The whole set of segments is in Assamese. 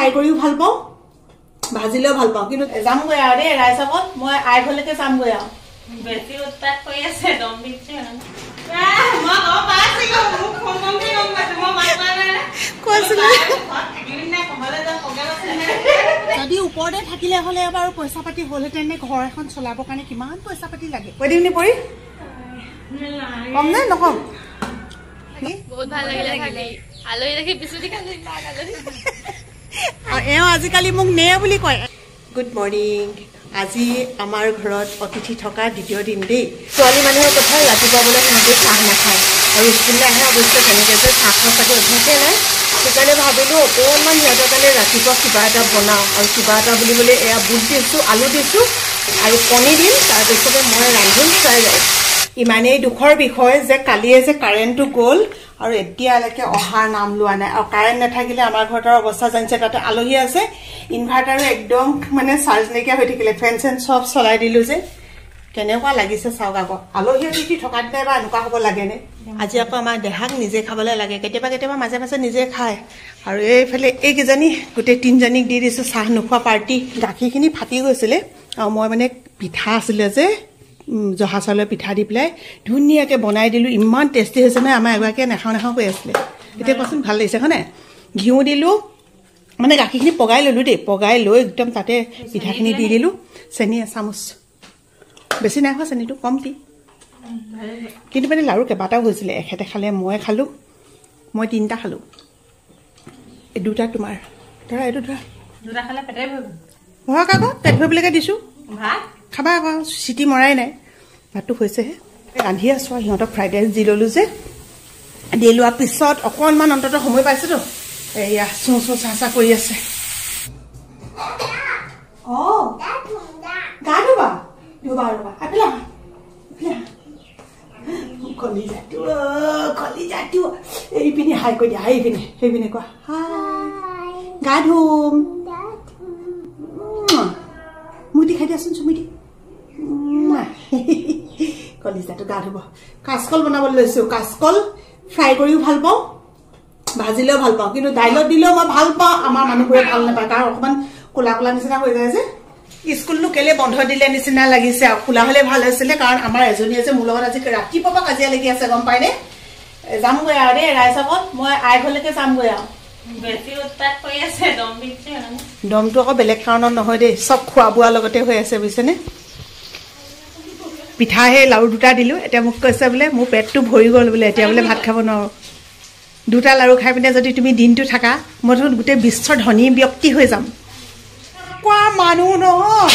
ফ্ৰাই কৰিও ভাল পাওঁ ভাজিলেও ভাল পাওঁ কিন্তু যামগৈ আৰু দেই ৰাইজকত মই আই ঘৰলৈকে যামগৈ আৰু বেছি উৎপাত কৰি আছে দম দিছে যদি ওপৰতে থাকিলে হলে বাৰু পইচা পাতি হলহেঁতেন ঘৰ এখন চলাবৰ কাৰণে কিমান পইচা পাতি লাগে কৈ দিম নি পৰি কম নে নকম বহুত ভাল লাগিলে আলহী দেখি বিচুতি খালি এওঁ আজিকালি মোক নে বুলি কয় গুড মৰ্ণিং আজি আমাৰ ঘৰত অতিথি থকা দ্বিতীয় দিন দেই ছোৱালী মানুহৰ কথা ৰাতিপুৱা বোলে সিহঁতে চাহ নাখায় আৰু স্কুললৈ আহে অৱশ্যে তেনেকৈ যে চাহ খোৱা চাগে অভ্যাসে নাই সেইকাৰণে ভাবিলোঁ অকণমান সিহঁতৰ কাৰণে ৰাতিপুৱা কিবা এটা বনাওঁ আৰু কিবা এটা বুলিবলৈ এয়া বুট দিছোঁ আলু দিছোঁ আৰু কণী দিম তাৰপিছতে মই ৰান্ধিম ফ্ৰাইড ৰাইচ ইমানেই দুখৰ বিষয় যে কালিয়ে যে কাৰেণ্টটো গ'ল আৰু এতিয়ালৈকে অহাৰ নাম লোৱা নাই আৰু কাৰেণ্ট নাথাকিলে আমাৰ ঘৰৰ অৱস্থা জানিছে তাতে আলহী আছে ইনভাৰ্টাৰো একদম মানে চাৰ্জ নাইকিয়া হৈ থাকিলে ফেন চেন চব চলাই দিলোঁ যে কেনেকুৱা লাগিছে চাওক আকৌ আলহী অতিথি থকা দিনাই বা এনেকুৱা হ'ব লাগেনে আজি আকৌ আমাৰ দেহাক নিজে খাবলৈ লাগে কেতিয়াবা কেতিয়াবা মাজে মাজে নিজে খায় আৰু এইফালে এইকেইজনী গোটেই তিনিজনীক দি দিছোঁ চাহ নোখোৱা পাৰ্টি গাখীৰখিনি ফাটি গৈছিলে আৰু মই মানে পিঠা আছিলে যে জহা চাউলৰ পিঠা দি পেলাই ধুনীয়াকৈ বনাই দিলোঁ ইমান টেষ্টি হৈছে নহয় আমাৰ এগৰাকীয়ে নাখাওঁ কৈ আছিলে এতিয়া কোৱাচোন ভাল লাগিছে হয়নে ঘিউ দিলোঁ মানে গাখীৰখিনি পগাই ল'লোঁ দেই পগাই লৈ একদম তাতে পিঠাখিনি দি দিলোঁ চেনি এচামুচ বেছি নাই খোৱা চেনিটো কম দি কিন্তু মানে লাড়ু কেইবাটাও হৈছিলে এখেতে খালে মই খালোঁ মই 3টা খালোঁ এই 2টা তোমাৰ ধৰা এইটো ধৰা 2টা খালে পেটে ভৰক আকৌ পেট ভৰিবলৈকে দিছোঁ ভাত খাবা আকৌ চিটি মৰাই নাই ভাতটো হৈছেহে ৰান্ধি আছোঁ আৰু সিহঁতক ফ্ৰাইড ৰাইচ দি ল'লোঁ যে দি লোৱাৰ পিছত অকণমান অন্ততঃ সময় পাইছোঁতো এয়া চোঁ চাহ কৰি আছে অঁ গা ধুবা ৰবা আপিলা কলিজাটো এইপিনে হাই কৈ দিয়া সেইপিনে কোৱা হাই গা ধুম মুটি খাই দিয়াচোন চুমিটি কলিজাটো গা ধুব কাচকল বনাবলৈ লৈছোঁ কাচকল ফ্ৰাই কৰিও ভাল পাওঁ ভাজিলেও ভাল পাওঁ কিন্তু দাইলত দিলেও মই ভাল পাওঁ আমাৰ মানুহবোৰে ভাল নাপায় কাৰণ অকণমান ক'লা ক'লা নিচিনা হৈ যায় যে স্কুলনো কেলে বন্ধ দিলে নিচিনা লাগিছে আৰু খোলা হ'লে ভাল হৈছিলে কাৰণ আমাৰ এজনী আছে মোৰ লগত আজি ৰাতিপুৱাৰ পৰা কাজিয়া লাগি আছে গম পায়নে যামগৈ আৰু দেই ৰাইজকত মই আই ঘৰলৈকে যামগৈ আৰু বেছি উৎপাত কৰি আছে দম দিছে দমটো আকৌ বেলেগ কাৰণত নহয় দেই চব খোৱা বোৱাৰ লগতে হৈ আছে বুজিছেনে পিঠা সেই লাড়ু 2টা দিলোঁ এতিয়া মোক কৈছে বোলে মোৰ পেটটো ভৰি গ'ল বোলে এতিয়া বোলে ভাত খাব নোৱাৰোঁ 2টা লাড়ু খাই পিনে যদি তুমি দিনটো থাকা মই দেখোন গোটেই বিশ্বৰ ধনী ব্যক্তি হৈ যাম এনেকুৱা মানুহ নহয়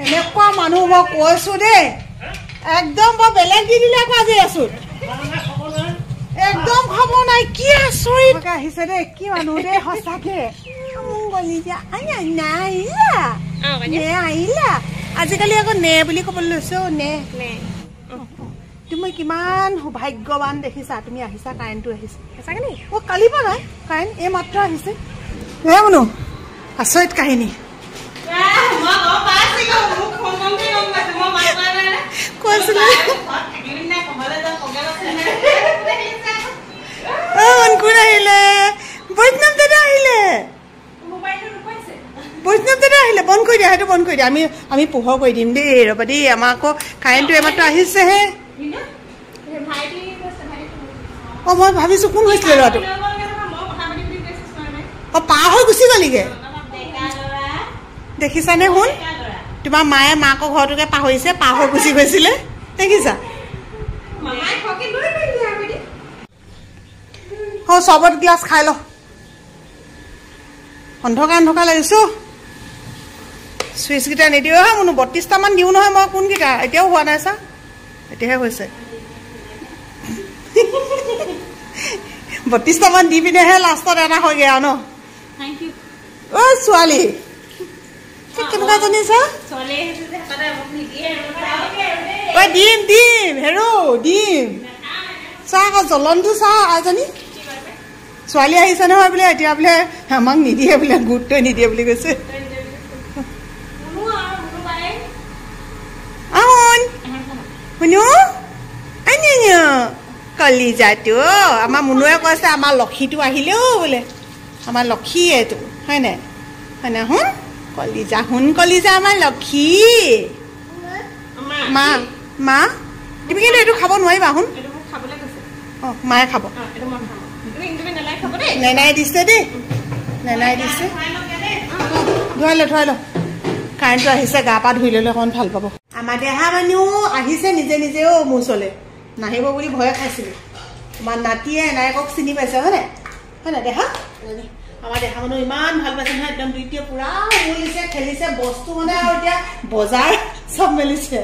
এনেকুৱা মানুহ মই কৈছোঁ দেই একদম বৰ বেলেগ দি দিলে আকৌ আজি আছোঁ একদম খবৰ নাই কি আচৰিত আহিছে দেই কি মানুহ দেই সঁচাকে আহিলা আজিকালি আকৌ নে বুলি ক'বলৈ লৈছো নে তুমি কিমান সৌভাগ্যৱান দেখিছা তুমি আহিছা কাৰেণ্টটো আহিছে সঁচাকে নি অ কালি পৰা নাই কাৰেণ্ট এই মাত্ৰ আহিছে হে মনো আচৰিত কাহিনী কৈছিলো কোন আহিলে বৈষ্ণৱ দাদা আহিলে বৈষ্ণৱ দাদা আহিলে বন্ধ কৰি দিয়া সেইটো বন্ধ কৰি দিয়া আমি পোহৰ কৰি দিম দেই ৰ'বা দেই আমাৰ আকৌ কাৰেণ্টটো এইমাত্ৰ আহিছেহে অঁ মই ভাবিছোঁ কোন হৈছিলে ল'ৰাটো অঁ পাৰ হৈ গুচি গ'লিগে দেখিছানে শুন তোমাৰ মায়ে মাকৰ ঘৰটোকে পাহৰিছে পাৰ হৈ গুচি গৈছিলে দেখিছা অঁ চবত গ্লাছ খাই ল অন্ধকাৰ লাগিছোঁ চুইচকেইটা নিদিওঁ হা মোনো 32টামান দিওঁ নহয় মই কোনকেইটা এতিয়াও হোৱা নাই চা এতিয়াহে হৈছে 32টামান দি পিনেহে লাষ্টত এটা হয়গৈ আৰু ন অ ছোৱালী কেনেকুৱা জানিছা ঐ দিম হেৰো দিম চাহ আকৌ জ্বলনটো চাহ আইজনী ছোৱালী আহিছে নহয় বোলে এতিয়া বোলে আমাক নিদিয়ে বোলে গুৰুত্বই নিদিয়ে বুলি কৈছে শুনো কলিজাটো আমাৰ মুনুৱে কৈছে আমাৰ লক্ষীটো আহিলেও বোলে আমাৰ লক্ষী এইটো হয় নাই শুন কলিজা আমাৰ লক্ষী মা মা তুমি কিন্তু এইটো খাব নোৱাৰিবা শুন অঁ মায়ে খাব নেনাই দিছে দেই নেনাই দিছে ধুৱাই ল কাৰেণ্টটো আহিছে গা পা ধুই ল'লে অকণ ভাল পাব আমাৰ দেহা মানুহ আহিছে নিজে নিজেও মোৰ ওচৰলৈ নাহিব বুলি ভয়ে খাইছিলোঁ আমাৰ নাতিয়ে এনায়েকক চিনি পাইছে হয় নাই দেহা আমাৰ দেহা মানুহ ইমান ভাল পাইছে নহয় একদম দুইটিয়ে পুৰা উমলিছে খেলিছে বস্তু মানে আৰু এতিয়া বজাৰ চব মেলিছে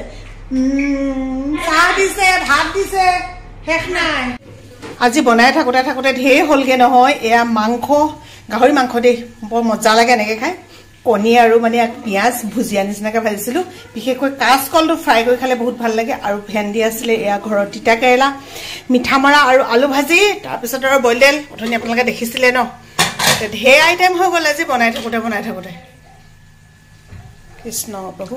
চাহ দিছে ভাত দিছে শেষ নাই আজি বনাই থাকোঁতে ঢেৰ হ'লগৈ নহয় এয়া মাংস গাহৰি মাংস দেই বৰ মজা লাগে এনেকৈ খাই কণী আৰু মানে পিঁয়াজ ভুজিয়া নিচিনাকৈ ভাজিছিলোঁ বিশেষকৈ কাঁচকলটো ফ্ৰাই কৰি খালে বহুত ভাল লাগে আৰু ভেন্দি আছিলে এয়া ঘৰৰ তিতা কেৰেলা মিঠা মৰা আৰু আলু ভাজি তাৰপিছত আৰু বইল দাইল অথনি আপোনালোকে দেখিছিলে ন ঢেৰ আইটেম হৈ গ'ল আজি বনাই থাকোঁতে কৃষ্ণ প্ৰভু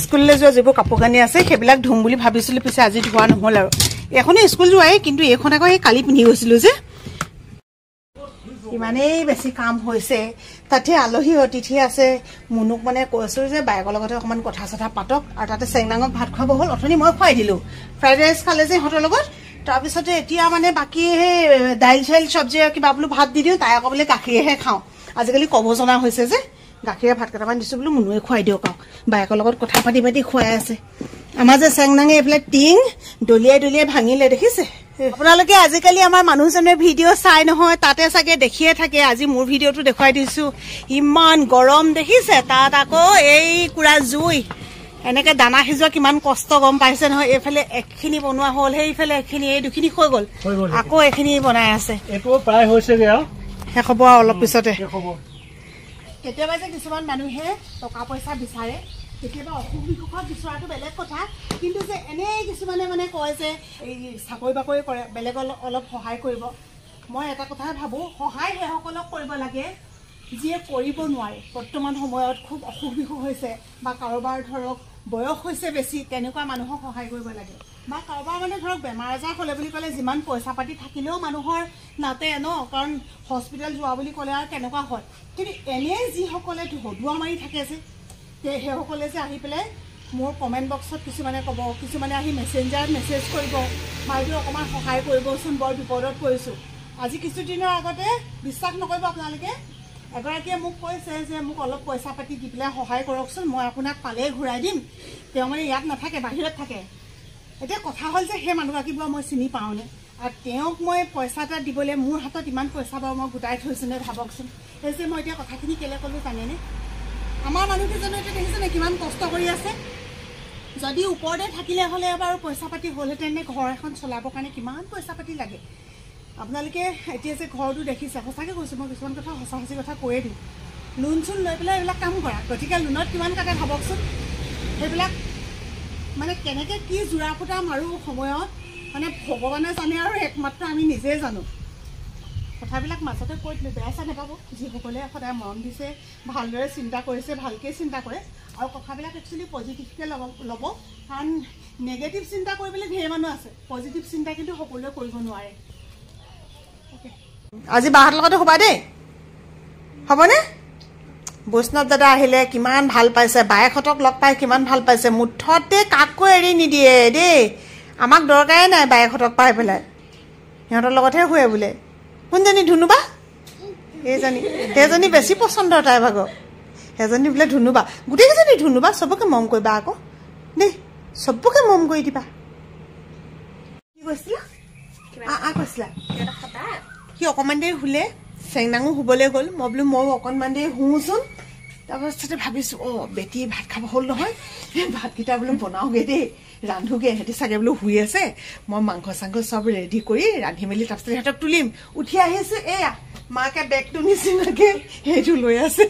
স্কুললৈ যোৱা যিবোৰ কাপোৰ কানি আছে সেইবিলাক ধুম বুলি ভাবিছিলোঁ পিছে আজি ধোৱা নহ'ল আৰু এখনে স্কুল যোৱাই কিন্তু এইখন আকৌ এই কালি পিন্ধি গৈছিলোঁ যে ইমানেই বেছি কাম হৈছে তাতে আলহী অতিথি আছে মুনুক মানে কৈছোঁ যে বাইকৰ লগতে অকণমান কথা চথা পাতক আৰু তাতে চেংনাঙক ভাত খুৱাব হ'ল অথনি মই খুৱাই দিলোঁ ফ্ৰাইড ৰাইচ খালে যে সিহঁতৰ লগত তাৰপিছতে এতিয়া মানে বাকী সেই দাইল চাইল চব্জি কিবা বোলো ভাত দি দিওঁ তাই আকৌ বোলে গাখীৰেহে খাওঁ আজিকালি ক'ব জনা হৈছে যে গাখীৰে ভাত কেইটামান দিছোঁ বোলো মুনুৱে খুৱাই দিয়ক আৰু বাইকৰ লগত কথা পাতি খুৱাই আছে আমাৰ যে চেংনাঙে এইফালে টিং দলিয়াই ভাঙিলে দেখিছে আপোনালোকে আজিকালি আমাৰ মানুহজনে ভিডিঅ' চাই নহয় তাতে চাগে দেখিয়ে থাকে আজি মোৰ ভিডিঅ'টো দেখুৱাই দিছোঁ ইমান গৰম দেখিছে তাত আকৌ এই কুৰা জুই এনেকৈ দানা সিজোৱা কিমান কষ্ট গম পাইছে নহয় এইফালে একখিনি বনোৱা হ'ল সেইফালে একখিনি এই দুখিনি হৈ গ'ল আকৌ এইখিনি বনাই আছে প্ৰায় হৈছেগৈ আৰু শেষ হ'ব আৰু অলপ পিছতে কেতিয়াবা যে কিছুমান মানুহে টকা পইচা বিচাৰে কেতিয়াবা অসুখ বিসুখত বিচৰাটো বেলেগ কথা কিন্তু যে এনেই কিছুমানে মানে কয় যে এই চাকৰি বাকৰি কৰে বেলেগক অলপ সহায় কৰিব মই এটা কথাই ভাবোঁ সহায় সেইসকলক কৰিব লাগে যিয়ে কৰিব নোৱাৰে বৰ্তমান সময়ত খুব অসুখ বিসুখ হৈছে বা কাৰোবাৰ ধৰক বয়স হৈছে বেছি তেনেকুৱা মানুহক সহায় কৰিব লাগে বা কাৰোবাৰ মানে ধৰক বেমাৰ আজাৰ হ'লে বুলি ক'লে যিমান পইচা পাতি থাকিলেও মানুহৰ নাতে ন কাৰণ হস্পিটেল যোৱা বুলি ক'লে আৰু কেনেকুৱা হয় কিন্তু এনেই যিসকলে ধদুৱা মাৰি থাকে যে সেইসকলে যে আহি পেলাই মোৰ কমেণ্ট বক্সত কিছুমানে ক'ব কিছুমানে আহি মেছেঞ্জাৰত মেছেজ কৰিব বাইদেউ অকণমান সহায় কৰিবচোন বৰ বিপদত পৰিছোঁ আজি কিছুদিনৰ আগতে বিশ্বাস নকৰিব আপোনালোকে এগৰাকীয়ে মোক কৈছে যে মোক অলপ পইচা পাতি দি পেলাই সহায় কৰকচোন মই আপোনাক পালেই ঘূৰাই দিম তেওঁ মানে ইয়াত নাথাকে বাহিৰত থাকে এতিয়া কথা হ'ল যে সেই মানুহগৰাকী বাৰু মই চিনি পাওঁনে আৰু তেওঁক মই পইচা এটা দিবলৈ মোৰ হাতত ইমান পইচা বাৰু মই গোটাই থৈছোঁনে ভাবকচোন সেই যে মই এতিয়া কথাখিনি কেলৈ ক'লোঁ জানেনে আমাৰ মানুহকেইজনে এতিয়া দেখিছেনে কিমান কষ্ট কৰি আছে যদি ওপৰতে থাকিলে হ'লে বাৰু পইচা পাতি হ'লহেঁতেন ঘৰ এখন চলাবৰ কাৰণে কিমান পইচা পাতি লাগে আপোনালোকে এতিয়া যে ঘৰটো দেখিছে সঁচাকৈ কৈছোঁ মই কিছুমান কথা সঁচা কথা কৈয়ে দিওঁ লোন চোন লৈ পেলাই এইবিলাক কাম কৰা গতিকে লোনত কিমান কাটে ভাবকচোন সেইবিলাক মানে কেনেকৈ কি জোৰা ফুটা মাৰোঁ সময়ত মানে ভগৱানে জানে আৰু একমাত্ৰ আমি নিজেই জানো কথাবিলাক মাজতে কৈ দিলোঁ বেয়া চাই নাপাব যিসকলে সদায় মৰম দিছে ভালদৰে চিন্তা কৰিছে ভালকৈ চিন্তা কৰে আৰু কথাবিলাক একচুৱেলি পজিটিভকৈ ল'ব কাৰণ নেগেটিভ চিন্তা কৰিবলৈ ঢেৰ মানুহ আছে পজিটিভ চিন্তা কিন্তু সকলোৱে কৰিব নোৱাৰে আজি বাহঁতৰ লগতে শুবা দেই হ'বনে বৈষ্ণৱ দাদা আহিলে কিমান ভাল পাইছে বায়েকহঁতক লগ পাই কিমান ভাল পাইছে মুঠতে কাকো এৰি নিদিয়ে দেই আমাক দৰকাৰে নাই বায়েকহঁতক পাই পেলাই সিহঁতৰ লগতহে শুৱে বোলে কোনজনী ধুনুবা সেইজনী বেছি পচন্দ তাইৰ ভাগৰ সেইজনী বোলে ধুনুবা গোটেইকেইজনী ধুনুবা চবকে মৰম কৰিবা আকৌ দেই চবকে মৰম কৰি দিবা কি কৈছিলা কৈছিলা সি অকণমান দেৰি শুলে চেংনাঙো শুবলৈ গ'ল মই বোলো ময়ো অকণমান দেৰি শুওঁচোন তাৰপাছতে ভাবিছোঁ বেটি ভাত খাব হ'ল নহয় ভাতকেইটা বোলো বনাওঁগৈ দেই ৰান্ধোগৈ সিহঁতি চাগে বোলো শুই আছে মই মাংস চাংস চব ৰেডি কৰি ৰান্ধি মেলি তাৰপিছত সিহঁতক তুলিম উঠি আহিছোঁ এয়া মাকে বেগটো নিচিনাকৈ সেইটো লৈ আছে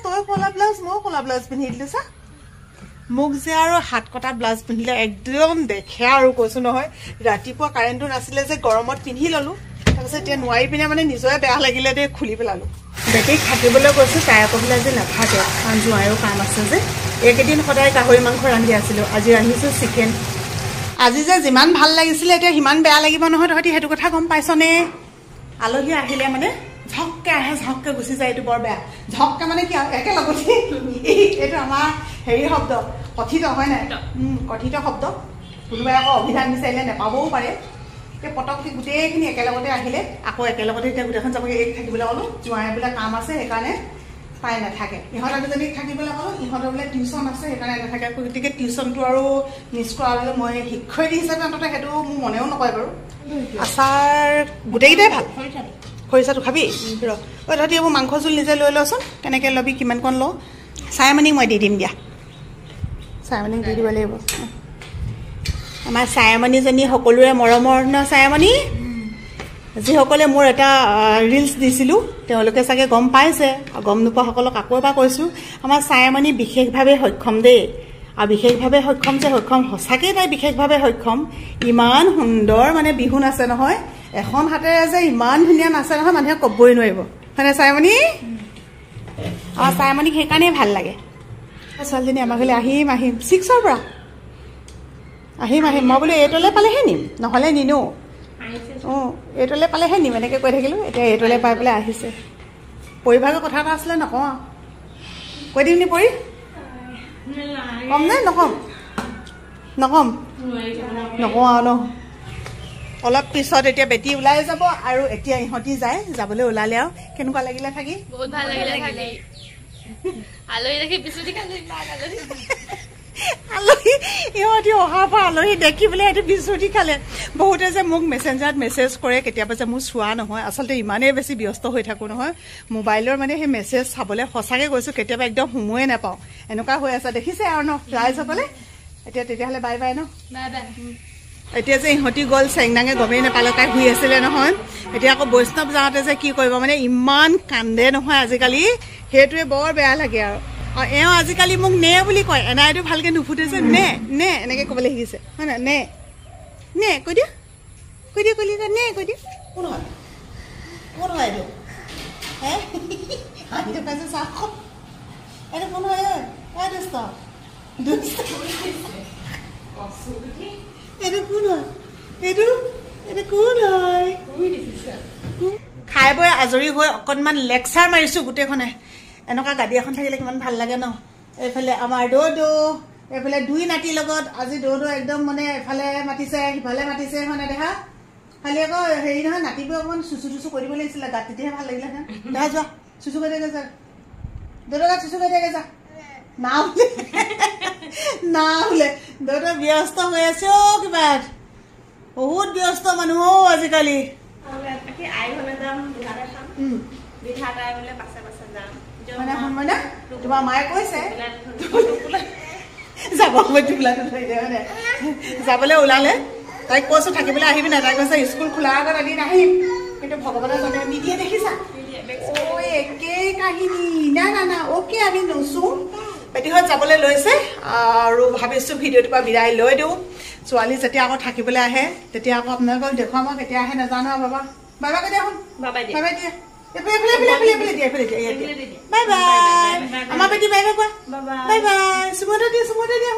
তই ক'লা ব্লাউজ মই ক'লা ব্লাউজ পিন্ধি দিলোঁ চা মোক যে আৰু হাত কটা ব্লাউজ পিন্ধিলে একদম দেখে আৰু কৈছোঁ নহয় ৰাতিপুৱা কাৰেণ্টটো নাছিলে যে গৰমত পিন্ধি ল'লোঁ তাৰপিছত এতিয়া নোৱাৰি পিনে মানে নিজৰে বেয়া লাগিলে দেই খুলি পেলালোঁ বেটীক থাকিবলৈ গৈছোঁ তাই আকৌ বোলে যে নাথাকে কাৰণ জোঁৱাইৰো কাম আছে যে এইকেইদিন সদায় গাহৰি মাংস ৰান্ধি আছিলোঁ আজি ৰান্ধিছোঁ চিকেন আজি যে যিমান ভাল লাগিছিলে এতিয়া সিমান বেয়া লাগিব নহয় তহঁতি সেইটো কথা গম পাইছনে আলহী আহিলে মানে ঝককে আহে ঝককে গুচি যায় এইটো বৰ বেয়া ঝককে মানে কি একেলগতে এইটো আমাৰ হেৰি শব্দ কথিত হয় নাই কথিত শব্দ কোনোবাই আকৌ অভিধান বিচাৰিলে নেপাবও পাৰে এই পটককে গোটেইখিনি একেলগতে আহিলে আকৌ একেলগতে এতিয়া গোটেইখন যাবগৈ এক থাকিবলৈ ক'লো জোঁৱাই বোলে কাম আছে সেইকাৰণে পাই নাথাকে ইহঁত দুজনীক থাকিবলৈ ক'লো ইহঁতৰ বোলে টিউশ্যন আছে সেইকাৰণে নাথাকে গতিকে টিউশ্যনটো আৰু মিছ কৰাবলৈ মই শিক্ষয়িত্ৰী হিচাপে অন্ততঃ সেইটো মোৰ মনেও নকয় বাৰু আচাৰ গোটেইকেইটাই ভাল খৰিচাটো খাবি ৰ ঐ তহঁতি এইবোৰ মাংস জোল নিজে লৈ লচোন কেনেকৈ ল'বি কিমানকণ লওঁ চায়ামণিক মই দি দিম দিয়া চায়ামণিক দি দিব লাগিব আমাৰ চায়ামণিজনী সকলোৰে মৰমৰ ন চায়ামণি যিসকলে মোৰ এটা ৰিলছ দিছিলোঁ তেওঁলোকে চাগে গম পাইছে গম নোপোৱাসকলক আকৌ এবাৰ কৈছোঁ আমাৰ চায়ামণি বিশেষভাৱে সক্ষম দেই আৰু বিশেষভাৱে সক্ষম যে সক্ষম সঁচাকৈ তাই বিশেষভাৱে সক্ষম ইমান সুন্দৰ মানে বিহু নাচে নহয় এখন হাতেৰে যে ইমান ধুনীয়া নাচে নহয় মানুহে ক'বই নোৱাৰিব হয়নে চায়ামণি আমাৰ চায়ামণিক সেইকাৰণেই ভাল লাগে ছোৱালীজনী আমাৰ ঘৰলৈ আহিম 6ৰ পৰা আহিম মই বোলো এইটোলৈ পালেহে নিম নহ'লে নিনো অঁ এইটোলৈ পালেহে নিম এনেকৈ কৈ থাকিলোঁ এতিয়া এইটোলৈ পাই পেলাই আহিছে পৰিভাগৰ কথা এটা আছিলে নকওঁ কৈ দিম নি পৰি কম নে নকম নকওঁ আৰু ন অলপ পিছত এতিয়া বেটি ওলাই যাব আৰু এতিয়া ইহঁতি যাবলৈ ওলালে আৰু কেনেকুৱা লাগিলে থাকি বহুত ভাল লাগিলে থাকি আলহী দেখি বিচুতি খালো আলহী ইহঁতি অহাৰ পৰা আলহী দেখি পেলাই সেইটো বিচুতি খালে বহুতে যে মোক মেছেঞ্জাৰত মেছেজ কৰে কেতিয়াবা যে মোৰ চোৱা নহয় আচলতে ইমানেই বেছি ব্যস্ত হৈ থাকোঁ নহয় মোবাইলৰ মানে সেই মেছেজ চাবলৈ সঁচাকৈ গৈছোঁ কেতিয়াবা একদম সময়ে নাপাওঁ এনেকুৱা হৈ আছে দেখিছে আৰু ন ৰাইজসকলে এতিয়া তেতিয়াহ'লে বাই বাই ন বাই বাই এতিয়া যে ইহঁতি গ'ল চেংনাঙে গমেই নাপালে তাই শুই আছিলে নহয় এতিয়া আকৌ বৈষ্ণৱ যাওঁতে যে কি কৰিব মানে ইমান কান্দে নহয় আজিকালি সেইটোৱে বৰ বেয়া লাগে আৰু এওঁ আজিকালি মোক নে বুলি কয় এনাইটো ভালকৈ নুফুটে যে নে এনেকৈ ক'বলৈ শিকিছে হয় নাই নে কৈ দিয়া নে কৈ দিয়া কোন হয় এইটো হে হাঁহিটো পাইছে চাহ এইটো কোন হয় দুষ্ট এইটো কোন হয় এইটো কোন হয় খাই বৈ আজৰি হৈ অকণমান লেকচাৰ মাৰিছোঁ গোটেইখনে এনেকুৱা গাড়ী এখন থাকিলে কিমান ভাল লাগে ন এইফালে আমাৰ দৌদৌ এইফালে দুই নাতিৰ লগত আজি দৌদৌ একদম মানে এফালে মাতিছে সিফালে মাতিছে হয় নাই দেখা খালি আকৌ হেৰি নহয় নাতিবোৰ অকণমান চুচু কৰি দিব লাগিছিলে গাত তেতিয়াহে ভাল লাগিলে হা দেখা যোৱা চুচু কৰি থাকে যা দৌদৌ গাত চুচু কৰি থাকে যা না বোলে দৌদৌ ব্যস্ত হৈ আছে কিবা বহুত ব্যস্ত মানুহ আজিকালি তোমাৰ মায়ে কৈছে যাবলৈ ওলালে তাইক কৈছো থাকিবলৈ আহিবি নাই তাই কৈছে স্কুল খোলাৰ আগত এদিন আহিম কিন্তু ভগৱানে জনে নিদিয়ে দেখিছা একেই কাহিনী না অ'কে আমি নচো পেটিহঁত যাবলৈ লৈছে আৰু ভাবিছোঁ ভিডিঅ'টোৰ পৰা বিদায় লৈ দিওঁ ছোৱালী যেতিয়া আকৌ থাকিবলৈ আহে তেতিয়া আকৌ আপোনালোকক দেখুৱাম আৰু কেতিয়া আহে নাজানো আৰু বাবা বাই বাই দিয়া বাই দিয়া বাই বাই আমাৰ বেটি বাই বাই কোৱা বাই বাই চুমতে দিয়া